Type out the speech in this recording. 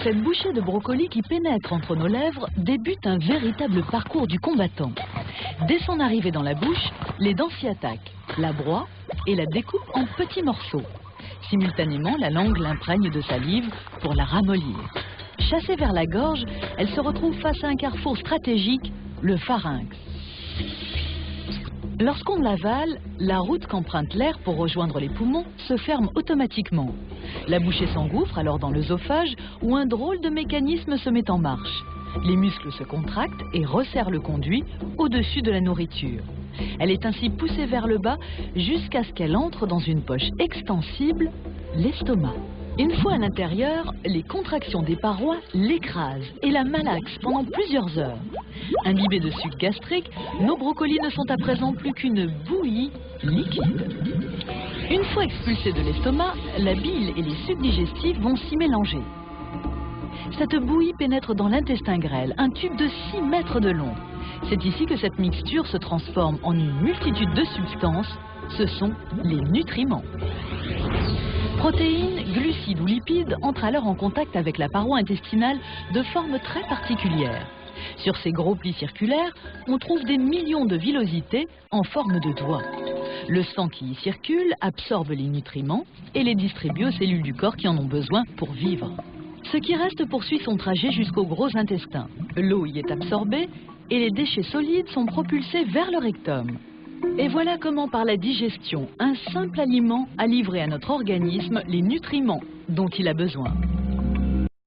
Cette bouchée de brocoli qui pénètre entre nos lèvres débute un véritable parcours du combattant. Dès son arrivée dans la bouche, les dents s'y attaquent, la broient et la découpent en petits morceaux. Simultanément, la langue l'imprègne de salive pour la ramollir. Chassée vers la gorge, elle se retrouve face à un carrefour stratégique, le pharynx. Lorsqu'on l'avale, la route qu'emprunte l'air pour rejoindre les poumons se ferme automatiquement. La bouchée s'engouffre alors dans l'œsophage où un drôle de mécanisme se met en marche. Les muscles se contractent et resserrent le conduit au-dessus de la nourriture. Elle est ainsi poussée vers le bas jusqu'à ce qu'elle entre dans une poche extensible, l'estomac. Une fois à l'intérieur, les contractions des parois l'écrasent et la malaxent pendant plusieurs heures. Imbibés de suc gastrique, nos brocolis ne sont à présent plus qu'une bouillie liquide. Une fois expulsés de l'estomac, la bile et les sucs digestifs vont s'y mélanger. Cette bouillie pénètre dans l'intestin grêle, un tube de 6 mètres de long. C'est ici que cette mixture se transforme en une multitude de substances. Ce sont les nutriments. Protéines, glucides ou lipides entrent alors en contact avec la paroi intestinale de forme très particulière. Sur ces gros plis circulaires, on trouve des millions de villosités en forme de doigts. Le sang qui y circule absorbe les nutriments et les distribue aux cellules du corps qui en ont besoin pour vivre. Ce qui reste poursuit son trajet jusqu'au gros intestin. L'eau y est absorbée et les déchets solides sont propulsés vers le rectum. Et voilà comment par la digestion, un simple aliment a livré à notre organisme les nutriments dont il a besoin.